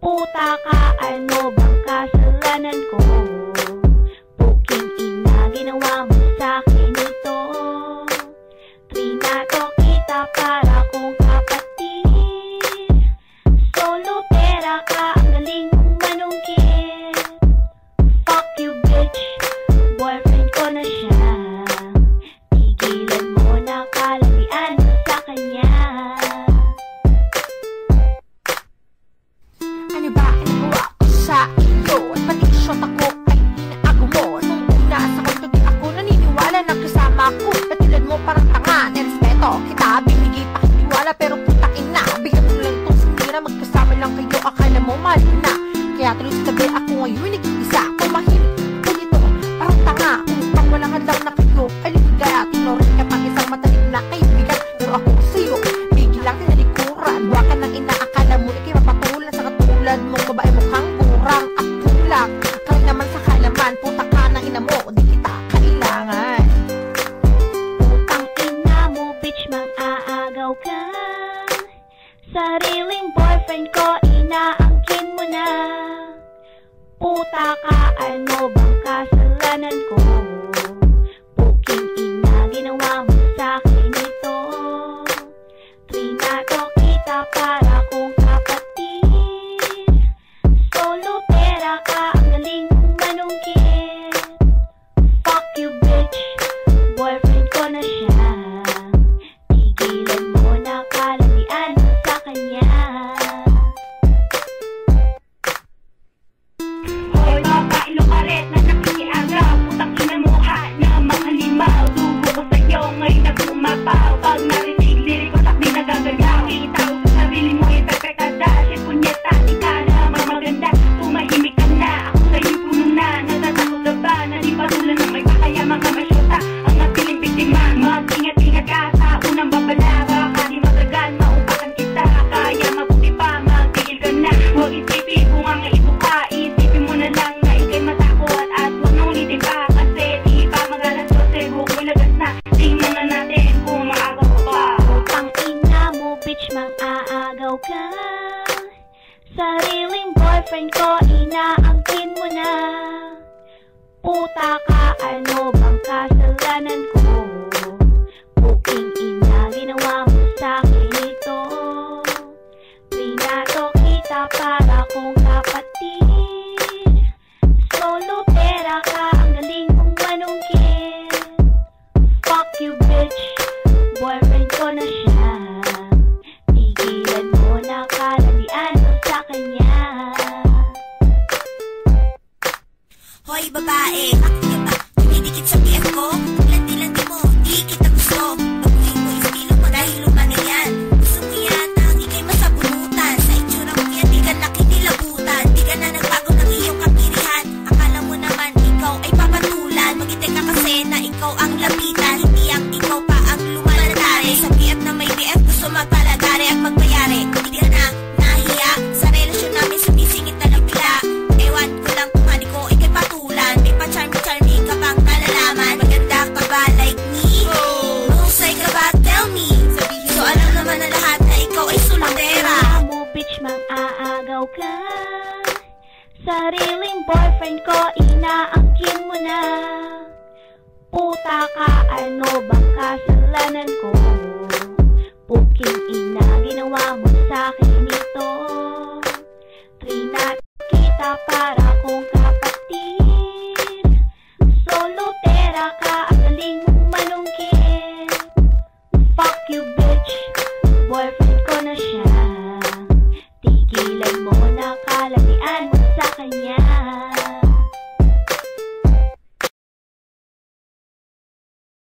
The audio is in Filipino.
Puta ka, ano bang kasalanan ko? Puking ina, ginawa mo sa'kin ito. Trinato kita para kong kapatid. Solo pera ka, ang galing mong manungkit. Fuck you bitch, boyfriend ko na siya. Tigilan mo na kalabian mo sa kanya. Ano ba ang nagawa ko sa iyo? At pati shot ako ay inaago mo. Nung una sa kwento di ako naniniwala na kasama ko. Katulad mo parang tanga, nirespeto kita. Bibigay pa kiniwala pero putain na. Bigyan mo lang itong sinira, magkasama lang kayo. Akala mo mahal na. Kaya tuloy sa tabi ako ngayon nag-iisa. Pumahimik ko dito, parang tanga. Upang walang hadlang na kayo ay ligaya. Tinurin ka pang isang matalim na kaibigan. Pero ako sa'yo, bigilang tinalikuran. Huwa ka ng inaakala mo ikay mapatulan sa katulad mong babae mukhang kurang at kulang. Kaya naman sa kalaman, puta ka ng ina mo, di kita kailangan. Putang ina mo, bitch, mang-aagaw ka. Sariling boyfriend ko, inaangkin mo na. Puta ka, ano bang kasalanan ko? Puking ina, ginawa mo sa'kin ito. Trinato kita para kong kapatid. Solo pera ka, ang galing mong manungkit. Fuck you bitch, boyfriend ko na siya. Tigilan mo na kalabian mo sa kanya. Hoy babae lukaret na nakikiagaw. Putang ina mo ha na mga limaw. Dugo ko sa'yo ngayon na bumapaw. Pag narinig lirik ko sakdi nagagalaw. Itawag sa sarili mo yung perfectada. Shit punyeta, di ka naman maganda. Tumahimik ka na, ako sa'yo puno na. Natatakot ka ba na di patulan ng may pakaya mga masyota? Ang natiling biktima, mag-ingat-ingat ka sa unang babala. Baka di matagal, maupakan kita. Kaya mabuti pa, magtigil ka na. Huwag isipin kung ang ito ka. Isipin mo na lang na ikay matakot. At huwag na ulitin pa, kasi di pa magalas ko. Huwag mo lagas na, tingnan na natin kung maagaw ka pa. Putang ina mo, bitch, mang-aagaw ka. Sariling boyfriend ko, inaangkin mo na. Puta ka, ano bang kasalanan ko? Puking ina, ginawa mo sa'kin ito. Trinato kita para kong kapatid. Solo pera ka, ang galing mong manungkit. Fuck you bitch, boyfriend ko na siya. Tigilan mo na kalabian mo sa kanya. Hoy babae, bakit ka ba dumidikit sa BF ko? Landi-landi mo, di kita gusto. Baguhin mo yung estilo mo dahil lumana yan. Gusto mo yata ang ikay masabunutan. Sa itsura mo yan, di ka nakinilabutan. Di ka na nagbago ng iyong kapirihan. Akala mo naman ikaw ay papatulan. Maghintay ka kasi na ikaw ang lapitan. Hindi ang ikaw pa ang lumalatari. Sa BF na may BF, gusto magpalagari at magmayari. Hindi ka na nahiya sa relasyon namin, sumisingit na lang bila. Ewan ko lang kung hani ko ikay patulan. May pa-charming ka pang nalalaman. Maganda ka ba like me? Mahusay ka ba? Tell me. So alam naman na lahat na ikaw ay sulundera. Ina mo, bitch, mang-aagaw ka. Sariling boyfriend ko, inaangkin mo na. Puta ka, ano bang kasalanan ko? Puking ina, ginawa mo sa'kin ito. Trinat kita para kong kapatid. Solo pera ka, ang galing mong manungkit. Fuck you bitch, boyfriend ko na siya. Tigilan mo na kalabian mo sa kanya.